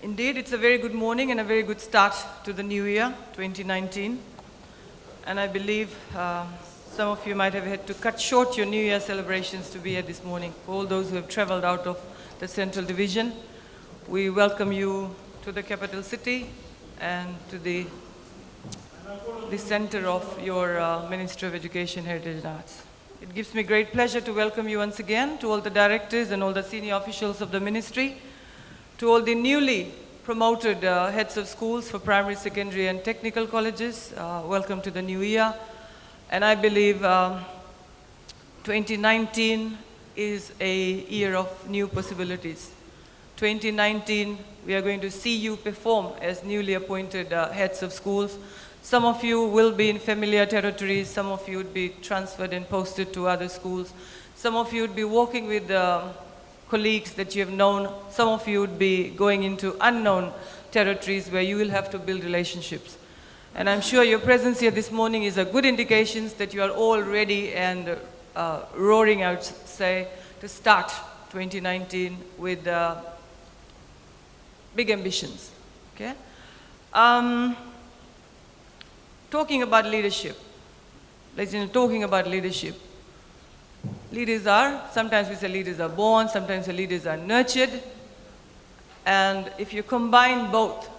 Indeed, it's a very good morning and a very good start to the new year, 2019. And I believe some of you might have had to cut short your New Year celebrations to be here this morning. For all those who have traveled out of the Central Division, we welcome you to the capital city and to the center of your Ministry of Education, Heritage and Arts. It gives me great pleasure to welcome you once again, to all the directors and all the senior officials of the ministry, to all the newly promoted heads of schools for primary, secondary and technical colleges. Welcome to the new year. And I believe 2019 is a year of new possibilities. 2019, we are going to see you perform as newly appointed heads of schools. Some of you will be in familiar territories, some of you would be transferred and posted to other schools. Some of you would be working with colleagues that you have known. Some of you would be going into unknown territories where you will have to build relationships. And I'm sure your presence here this morning is a good indication that you are all ready and roaring out, say, to start 2019 with big ambitions. Okay? Talking about leadership. Ladies and gentlemen, talking about leadership. Leaders are, sometimes we say leaders are born, sometimes the leaders are nurtured. And if you combine both,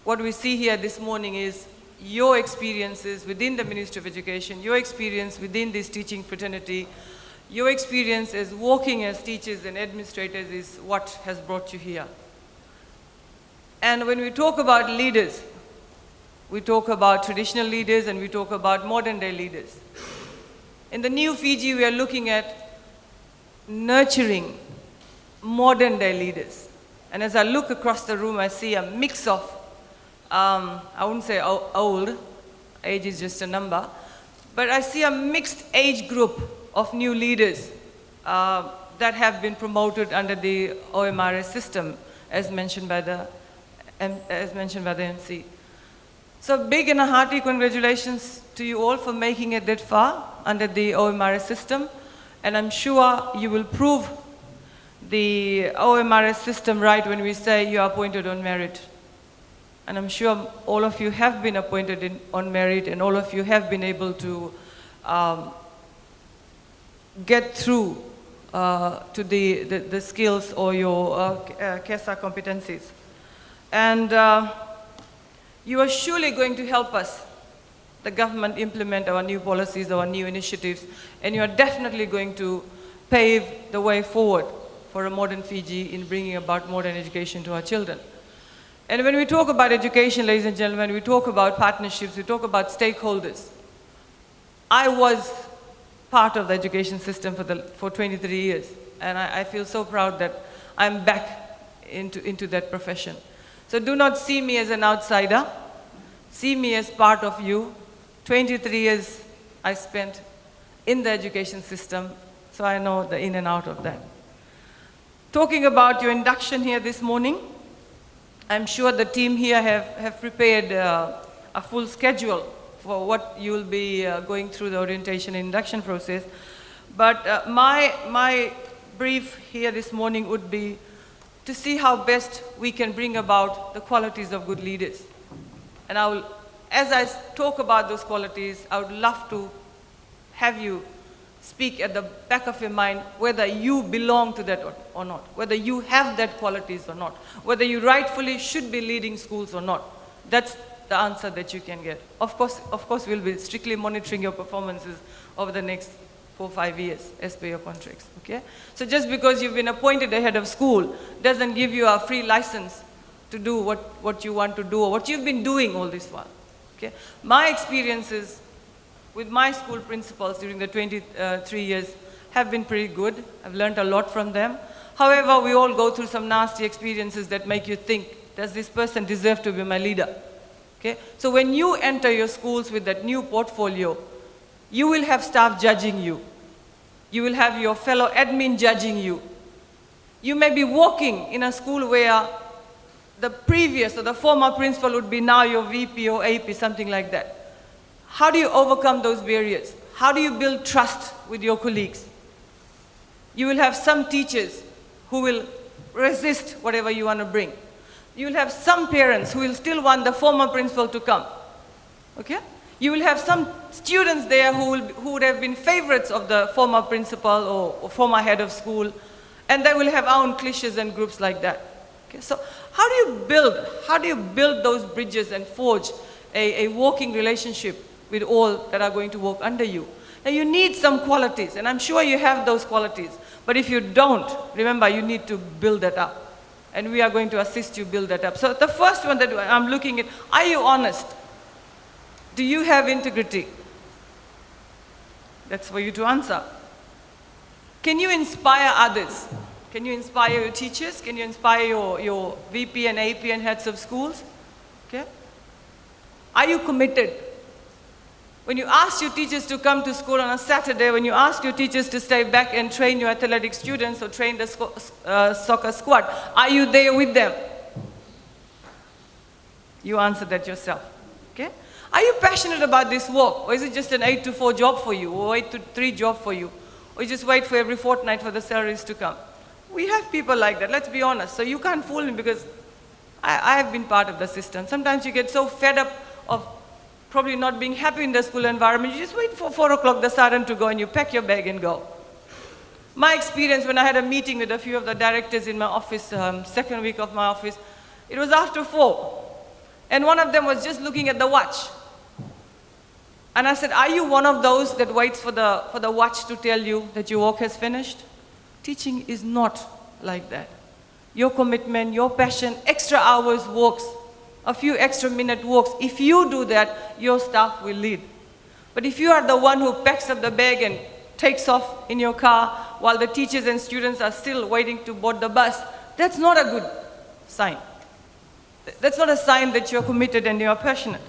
what we see here this morning is your experiences within the Ministry of Education, your experience within this teaching fraternity, your experience as working as teachers and administrators is what has brought you here. And when we talk about leaders, we talk about traditional leaders and we talk about modern day leaders. In the new Fiji, we are looking at nurturing modern day leaders. And as I look across the room, I see a mix of, I wouldn't say old, age is just a number, but I see a mixed age group of new leaders that have been promoted under the OMRS system, as mentioned by the MC. So big and a hearty congratulations to you all for making it that far under the OMRS system. And I'm sure you will prove the OMRS system right when we say you are appointed on merit. And I'm sure all of you have been appointed on merit and all of you have been able to get through to the skills or your CASA competencies. And you are surely going to help us, the government, implement our new policies, our new initiatives, and you are definitely going to pave the way forward for a modern Fiji in bringing about modern education to our children. And when we talk about education, ladies and gentlemen, we talk about partnerships, we talk about stakeholders. I was part of the education system for 23 years, and I feel so proud that I'm back into that profession. So do not see me as an outsider. See me as part of you. 23 years I spent in the education system, so I know the in and out of that. Talking about your induction here this morning, I'm sure the team here have prepared a full schedule for what you will be going through the orientation and induction process. But my brief here this morning would be to see how best we can bring about the qualities of good leaders. And as I talk about those qualities, I would love to have you speak at the back of your mind whether you belong to that or not, whether you have that qualities or not, whether you rightfully should be leading schools or not. That's the answer that you can get. Of course, we'll be strictly monitoring your performances over the next 4 or 5 years as per your contracts, okay? So just because you've been appointed a head of school doesn't give you a free license to do what you want to do or what you've been doing all this while, okay? My experiences with my school principals during the 23 years have been pretty good. I've learned a lot from them. However, we all go through some nasty experiences that make you think, does this person deserve to be my leader? Okay? So when you enter your schools with that new portfolio, you will have staff judging you. You will have your fellow admin judging you. You may be working in a school where the previous or the former principal would be now your VP or AP, something like that. How do you overcome those barriers? How do you build trust with your colleagues? You will have some teachers who will resist whatever you want to bring. You will have some parents who will still want the former principal to come. Okay? You will have some students there who would have been favorites of the former principal or former head of school, and they will have our own cliches and groups like that. Okay? So how do you build those bridges and forge a working relationship with all that are going to work under you? Now you need some qualities, and I'm sure you have those qualities. But if you don't, remember, you need to build that up. And we are going to assist you build that up. So the first one that I'm looking at, are you honest? Do you have integrity? That's for you to answer. Can you inspire others? Can you inspire your teachers? Can you inspire your VP and AP and heads of schools? Okay? Are you committed? When you ask your teachers to come to school on a Saturday, when you ask your teachers to stay back and train your athletic students or train the soccer squad, are you there with them? You answer that yourself. Okay? Are you passionate about this work? Or is it just an 8 to 4 job for you? Or 8 to 3 job for you? Or you just wait for every fortnight for the salaries to come? We have people like that, let's be honest. So you can't fool me, because I have been part of the system. Sometimes you get so fed up of probably not being happy in the school environment, you just wait for 4 o'clock the siren to go and you pack your bag and go. My experience when I had a meeting with a few of the directors in my office, second week of my office, it was after 4. And one of them was just looking at the watch. And I said, are you one of those that waits for the watch to tell you that your work has finished? Teaching is not like that. Your commitment, your passion, extra hours works, a few extra minute works. If you do that, your staff will lead. But if you are the one who packs up the bag and takes off in your car while the teachers and students are still waiting to board the bus, that's not a good sign. That's not a sign that you're committed and you're passionate.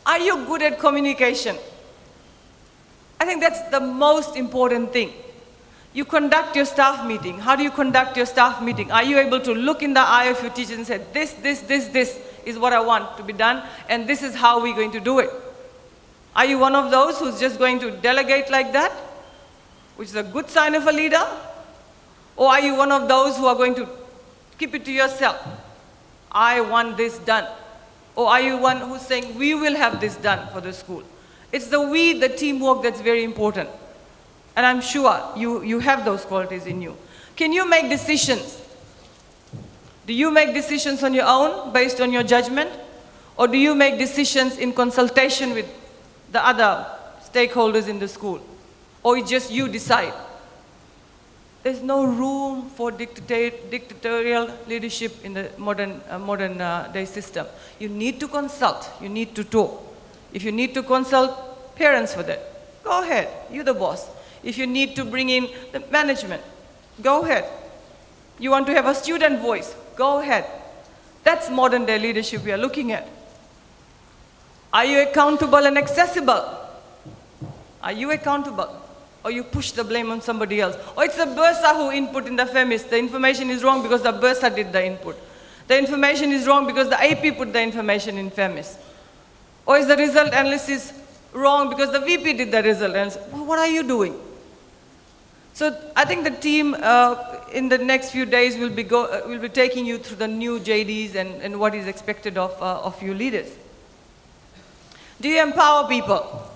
Are you good at communication? I think that's the most important thing. You conduct your staff meeting. How do you conduct your staff meeting? Are you able to look in the eye of your teacher and say, this is what I want to be done, and this is how we're going to do it? Are you one of those who's just going to delegate like that, which is a good sign of a leader? Or are you one of those who are going to keep it to yourself? I want this done. Or are you one who's saying, we will have this done for the school? It's the teamwork that's very important. And I'm sure you have those qualities in you. Can you make decisions? Do you make decisions on your own, based on your judgment? Or do you make decisions in consultation with the other stakeholders in the school? Or just you decide? There's no room for dictatorial leadership in the modern day system. You need to consult. You need to talk. If you need to consult parents for that, go ahead. You're the boss. If you need to bring in the management, go ahead. You want to have a student voice, go ahead. That's modern day leadership we are looking at. Are you accountable and accessible? Are you accountable? Or you push the blame on somebody else? Or it's the bursar who input in the FEMIS. The information is wrong because the bursar did the input. The information is wrong because the AP put the information in FEMIS. Or is the result analysis wrong because the VP did the result analysis? Well, what are you doing? So I think the team in the next few days will be taking you through the new JDs and what is expected of you leaders. Do you empower people?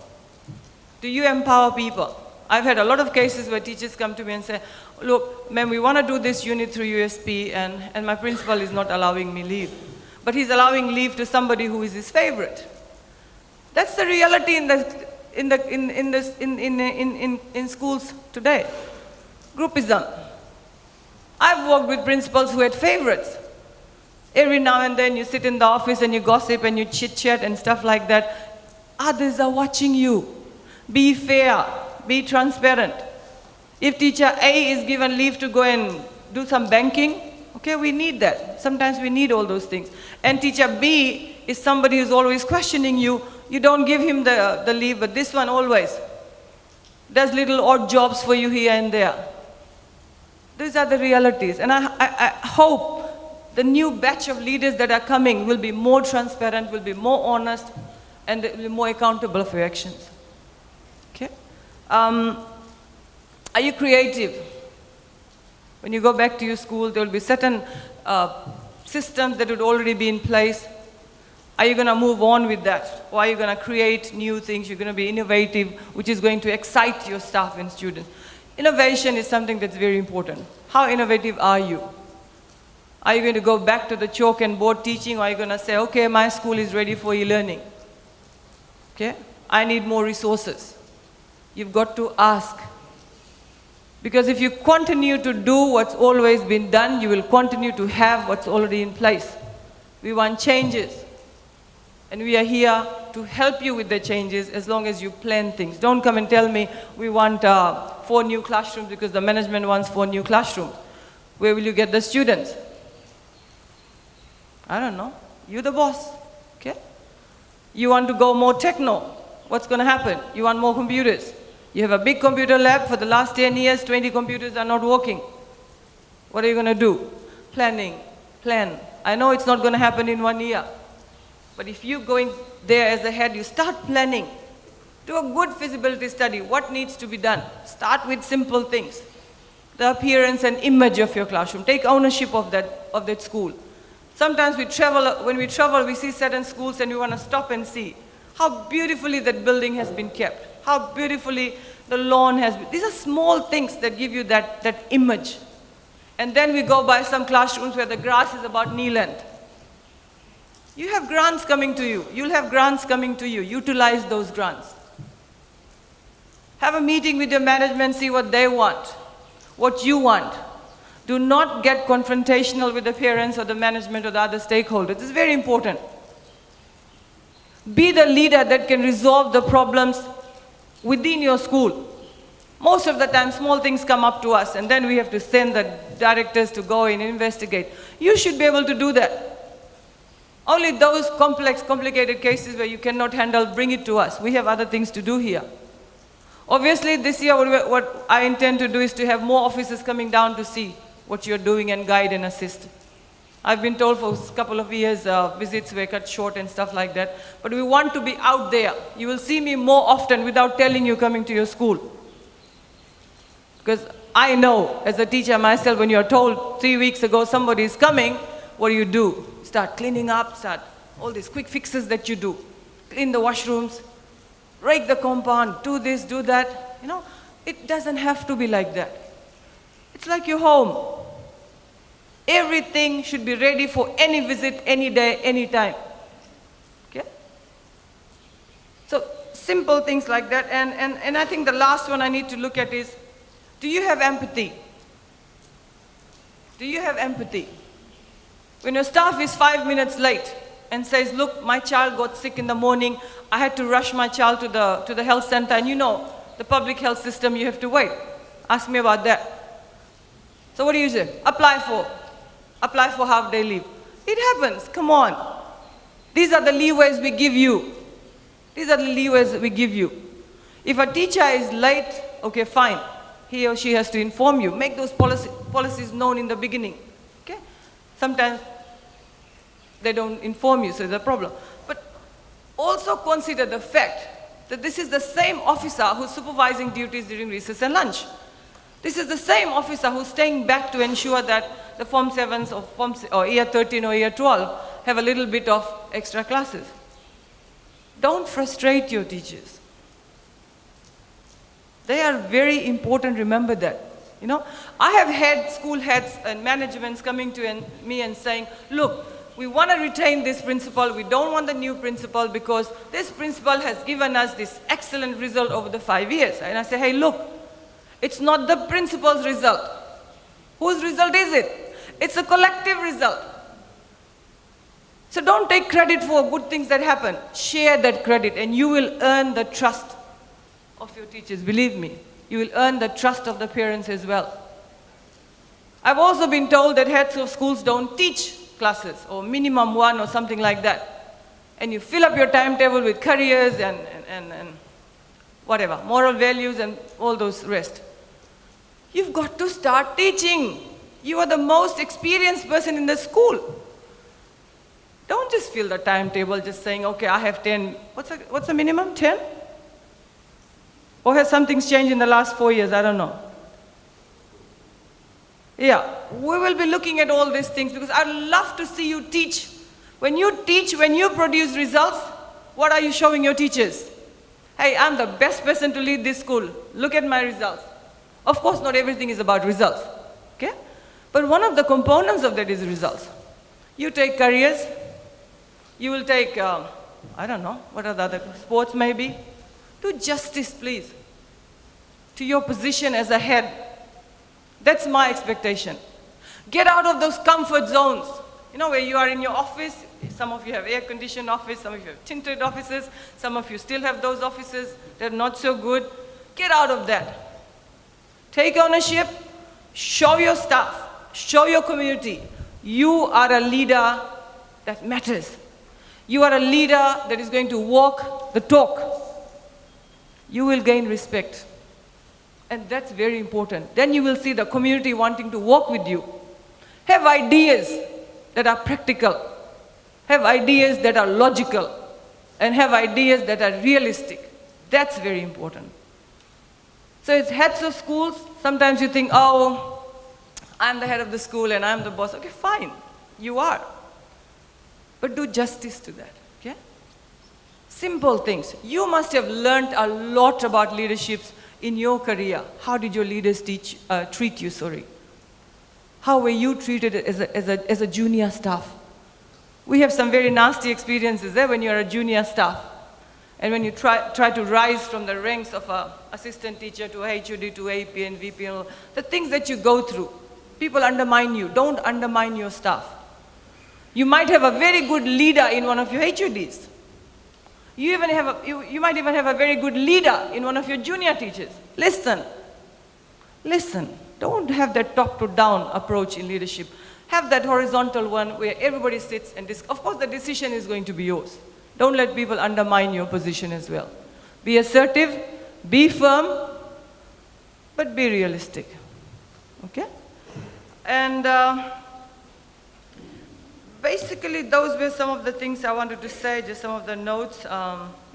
Do you empower people? I've had a lot of cases where teachers come to me and say, look, ma'am, we want to do this unit through USP and my principal is not allowing me leave. But he's allowing leave to somebody who is his favorite. That's the reality in schools today. Groupism. I've worked with principals who had favorites. Every now and then you sit in the office and you gossip and you chit-chat and stuff like that. Others are watching you. Be fair. Be transparent. If teacher A is given leave to go and do some banking, okay, we need that. Sometimes we need all those things. And teacher B is somebody who's always questioning you. You don't give him the leave, but this one always does little odd jobs for you here and there. These are the realities. And I hope the new batch of leaders that are coming will be more transparent, will be more honest, and will be more accountable for your actions. Okay? Are you creative? When you go back to your school, there will be certain systems that would already be in place. Are you going to move on with that? Or are you going to create new things? You're going to be innovative, which is going to excite your staff and students. Innovation is something that's very important. How innovative are you? Are you going to go back to the chalk and board teaching, or are you going to say, okay, my school is ready for e-learning? Okay? I need more resources. You've got to ask. Because if you continue to do what's always been done, you will continue to have what's already in place. We want changes. And we are here to help you with the changes as long as you plan things. Don't come and tell me we want 4 new classrooms because the management wants 4 new classrooms. Where will you get the students? I don't know. You're the boss. Okay? You want to go more techno. What's going to happen? You want more computers. You have a big computer lab. For the last 10 years, 20 computers are not working. What are you going to do? Planning. Plan. I know it's not going to happen in 1 year. But if you're going there as a head, you start planning. Do a good feasibility study. What needs to be done? Start with simple things. The appearance and image of your classroom. Take ownership of that school. Sometimes when we travel, we see certain schools and we want to stop and see how beautifully that building has been kept, how beautifully the lawn has been. These are small things that give you that image. And then we go by some classrooms where the grass is about knee length. You have grants coming to you. You'll have grants coming to you. Utilize those grants. Have a meeting with your management, see what they want, what you want. Do not get confrontational with the parents or the management or the other stakeholders. It's very important. Be the leader that can resolve the problems within your school. Most of the time, small things come up to us, and then we have to send the directors to go in and investigate. You should be able to do that. Only those complicated cases where you cannot handle, bring it to us. We have other things to do here. Obviously, this year, what I intend to do is to have more officers coming down to see what you're doing and guide and assist. I've been told for a couple of years visits were cut short and stuff like that. But we want to be out there. You will see me more often without telling you coming to your school. Because I know, as a teacher myself, when you're told 3 weeks ago somebody is coming, what do? Start cleaning up, start all these quick fixes that you do. Clean the washrooms, rake the compound, do this, do that. You know, it doesn't have to be like that. It's like your home. Everything should be ready for any visit, any day, any time. Okay? So, simple things like that. And I think the last one I need to look at is, do you have empathy? Do you have empathy? When your staff is 5 minutes late and says, look, my child got sick in the morning, I had to rush my child to the health center, and you know, the public health system, you have to wait. Ask me about that. So what do you say? Apply for half-day leave. It happens, come on. These are the leeways we give you. These are the leeways we give you. If a teacher is late, okay, fine. He or she has to inform you. Make those policies known in the beginning. Okay? Sometimes they don't inform you, so there's a problem. But also consider the fact that this is the same officer who's supervising duties during recess and lunch. This is the same officer who's staying back to ensure that the Form 7s or Year 13 or Year 12 have a little bit of extra classes. Don't frustrate your teachers. They are very important, remember that. You know, I have had school heads and managements coming to me and saying, look, we want to retain this principal, we don't want the new principal because this principal has given us this excellent result over the 5 years. And I say, hey, look, it's not the principal's result. Whose result is it? It's a collective result. So don't take credit for good things that happen. Share that credit and you will earn the trust of your teachers, believe me. You will earn the trust of the parents as well. I've also been told that heads of schools don't teach classes or minimum one or something like that. And you fill up your timetable with careers and whatever, moral values and all those rest. You've got to start teaching. You are the most experienced person in the school. Don't just fill the timetable just saying, okay, I have 10. What's the minimum? 10? Or has something changed in the last 4 years? I don't know. Yeah, we will be looking at all these things because I'd love to see you teach. When you teach, when you produce results, what are you showing your teachers? Hey, I'm the best person to lead this school. Look at my results. Of course, not everything is about results, okay? But one of the components of that is results. You take careers, you will take, I don't know, what are the other, sports maybe. Do justice, please, to your position as a head. That's my expectation. Get out of those comfort zones. You know, where you are in your office, some of you have air-conditioned office, some of you have tinted offices, some of you still have those offices that are not so good. Get out of that. Take ownership, show your staff, show your community. You are a leader that matters. You are a leader that is going to walk the talk. You will gain respect. And that's very important. Then you will see the community wanting to work with you. Have ideas that are practical. Have ideas that are logical. And have ideas that are realistic. That's very important. So it's heads of schools. Sometimes you think, oh, I'm the head of the school and I'm the boss. Okay, fine. You are. But do justice to that, okay? Simple things. You must have learned a lot about leaderships in your career. How did your leaders treat you, sorry? How were you treated as a junior staff? We have some very nasty experiences there when you're a junior staff. And when you try to rise from the ranks of an assistant teacher to a HOD to AP and VP, and all, the things that you go through, people undermine you. Don't undermine your staff. You might have a very good leader in one of your HODs. You might even have a very good leader in one of your junior teachers. Listen. Listen. Don't have that top-to-down approach in leadership. Have that horizontal one where everybody sits and of course the decision is going to be yours. Don't let people undermine your position as well. Be assertive, be firm, but be realistic. Okay? And basically, those were some of the things I wanted to say, just some of the notes.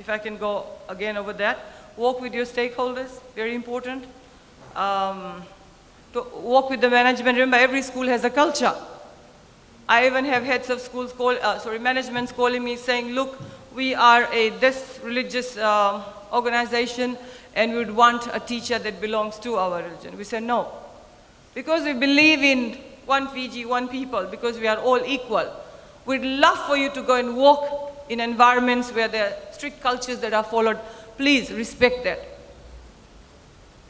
If I can go again over that. Work with your stakeholders, very important. To work with the management. Remember, every school has a culture. I even have heads of schools, managements calling me saying, look, we are this religious organization and we would want a teacher that belongs to our religion. We said no. Because we believe in one Fiji, one people, because we are all equal. We'd love for you to go and walk in environments where there are strict cultures that are followed. Please respect that.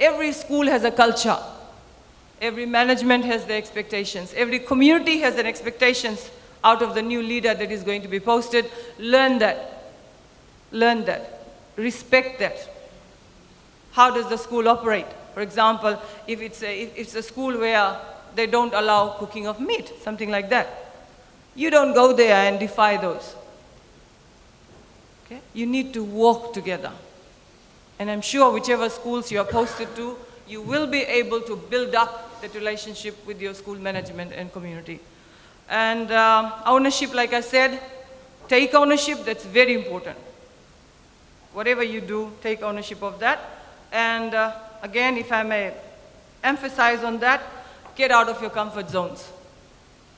Every school has a culture. Every management has their expectations. Every community has their expectations out of the new leader that is going to be posted. Learn that. Learn that. Respect that. How does the school operate? For example, if it's a school where they don't allow cooking of meat, something like that. You don't go there and defy those. Okay? You need to work together. And I'm sure whichever schools you are posted to, you will be able to build up that relationship with your school management and community. And ownership, like I said, take ownership, that's very important. Whatever you do, take ownership of that. And again, if I may emphasize on that, get out of your comfort zones.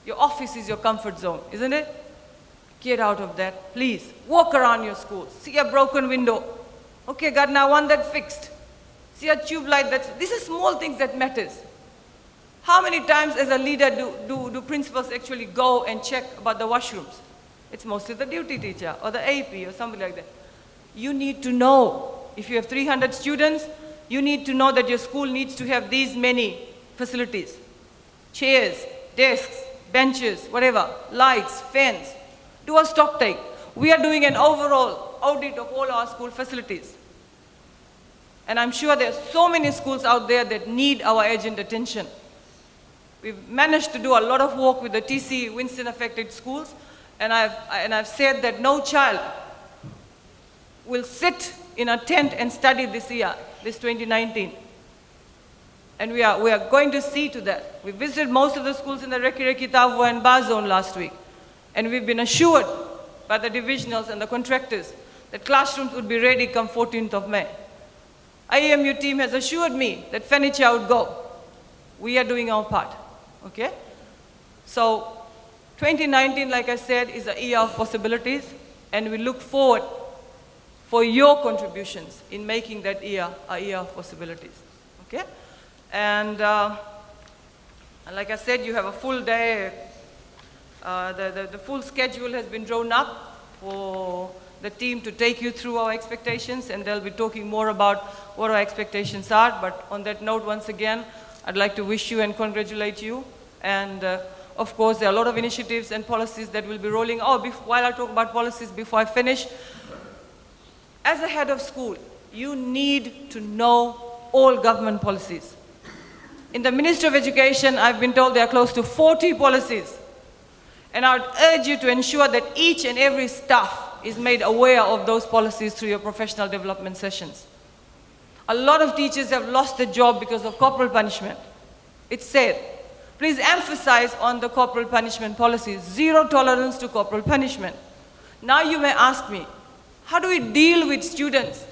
Your office is your comfort zone, isn't it? Get out of that, please. Walk around your school. See a broken window. Okay, God, now I want that fixed. See a tube light these are small things that matters. How many times as a leader do principals actually go and check about the washrooms? It's mostly the duty teacher or the AP or something like that. You need to know. If you have 300 students, you need to know that your school needs to have these many facilities. Chairs, desks, benches, whatever, lights, fans. Do a stock take. We are doing an overall audit of all our school facilities. And I'm sure there are so many schools out there that need our urgent attention. We've managed to do a lot of work with the TC Winston affected schools, and I've said that no child will sit in a tent and study this year, this 2019. And we are going to see to that. We visited most of the schools in the Reki, Tavo and Bar zone last week. And we've been assured by the divisionals and the contractors that classrooms would be ready come 14th of May. IAMU team has assured me that furniture would go. We are doing our part. okay? So 2019, like I said, is a year of possibilities, and we look forward for your contributions in making that year a year of possibilities, okay? And like I said, you have a full day. The full schedule has been drawn up for the team to take you through our expectations, and they'll be talking more about what our expectations are. But on that note, once again, I'd like to wish you and congratulate you. And of course, there are a lot of initiatives and policies that will be rolling. Oh, while I talk about policies, before I finish, as a head of school, you need to know all government policies. In the Ministry of Education, I've been told there are close to 40 policies. And I would urge you to ensure that each and every staff is made aware of those policies through your professional development sessions. A lot of teachers have lost their job because of corporal punishment. It's said. Please emphasize on the corporal punishment policies. Zero tolerance to corporal punishment. Now you may ask me, how do we deal with students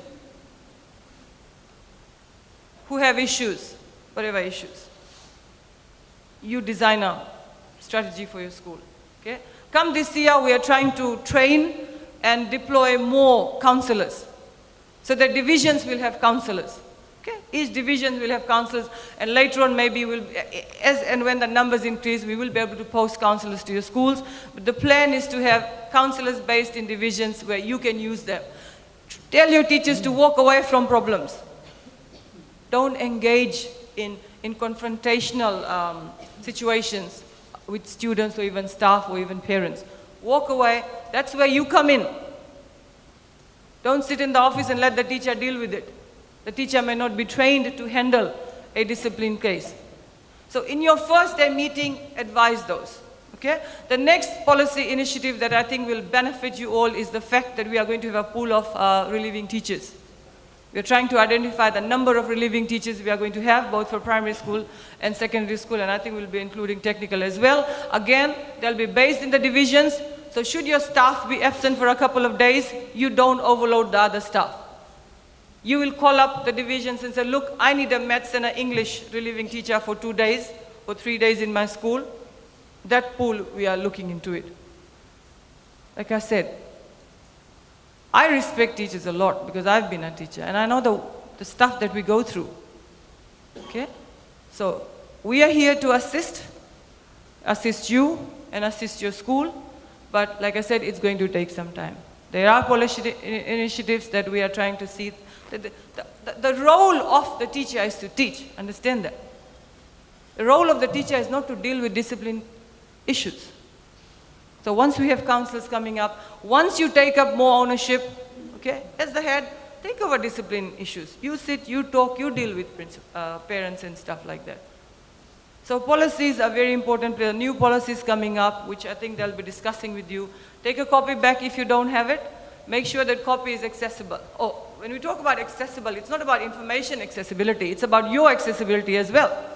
who have issues, whatever issues? You design a strategy for your school. Okay? Come this year, we are trying to train and deploy more counselors. So the divisions will have counselors. Okay? Each division will have counselors, and later on maybe as and when the numbers increase, we will be able to post counselors to your schools. But the plan is to have counselors based in divisions where you can use them. Tell your teachers to walk away from problems. Don't engage in confrontational situations with students or even staff or even parents. Walk away. That's where you come in. Don't sit in the office and let the teacher deal with it. The teacher may not be trained to handle a discipline case. So in your first day meeting, advise those. Okay? The next policy initiative that I think will benefit you all is the fact that we are going to have a pool of relieving teachers. We are trying to identify the number of relieving teachers we are going to have, both for primary school and secondary school, and I think we'll be including technical as well. Again, they'll be based in the divisions, so should your staff be absent for a couple of days, you don't overload the other staff. You will call up the divisions and say, look, I need a maths and an English relieving teacher for 2 days or 3 days in my school. That pool, we are looking into it. Like I said, I respect teachers a lot because I've been a teacher and I know the stuff that we go through. Okay? So we are here to assist you and assist your school, but like I said, it's going to take some time. There are policy initiatives that we are trying to see. The role of the teacher is to teach, understand that. The role of the teacher is not to deal with discipline issues. So once we have councils coming up, once you take up more ownership, okay, as the head, take over discipline issues. You sit, you talk, you deal with parents and stuff like that. So policies are very important. There are new policies coming up, which I think they'll be discussing with you. Take a copy back if you don't have it. Make sure that copy is accessible. Oh, when we talk about accessible, it's not about information accessibility, it's about your accessibility as well.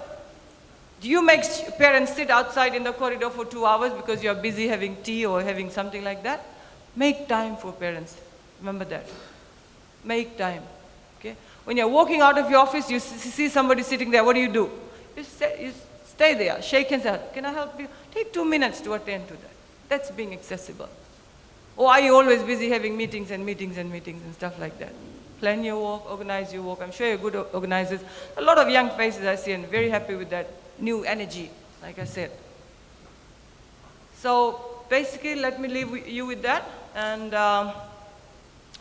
Do you make parents sit outside in the corridor for 2 hours because you're busy having tea or having something like that? Make time for parents. Remember that. Make time. Okay? When you're walking out of your office, you see somebody sitting there, what do? You stay there, shake hands out. Can I help you? Take 2 minutes to attend to that. That's being accessible. Or are you always busy having meetings and stuff like that? Plan your walk, organize your walk. I'm sure you're good organizers. A lot of young faces I see and very happy with that new energy, like I said. So basically, let me leave you with that. And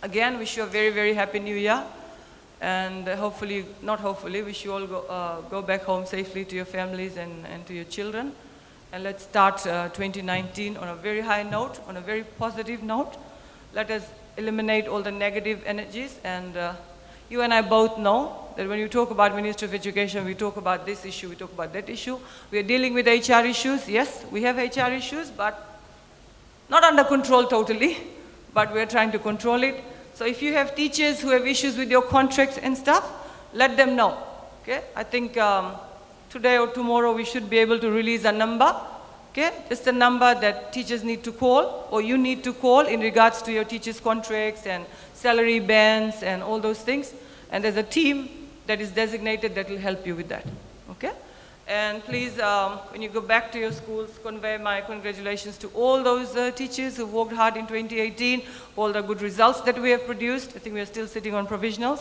again, wish you a very, very happy new year. And hopefully, not hopefully, wish you all go back home safely to your families and to your children. And let's start 2019 on a very high note, on a very positive note. Let us eliminate all the negative energies. And you and I both know that when you talk about Ministry of Education, we talk about this issue, we talk about that issue. We are dealing with HR issues. Yes, we have HR issues, but not under control totally, but we are trying to control it. So if you have teachers who have issues with your contracts and stuff, let them know. Okay? I think today or tomorrow we should be able to release a number. Okay? Just a number that teachers need to call, or you need to call in regards to your teachers' contracts and salary bands and all those things. And there's a team that is designated that will help you with that. Okay? And please, when you go back to your schools, convey my congratulations to all those teachers who worked hard in 2018, all the good results that we have produced. I think we are still sitting on provisional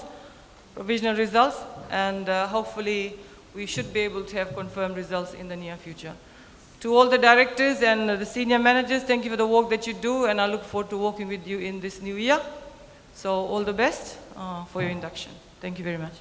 results, and hopefully we should be able to have confirmed results in the near future. To all the directors and the senior managers, thank you for the work that you do, and I look forward to working with you in this new year. So all the best for your induction. Thank you very much.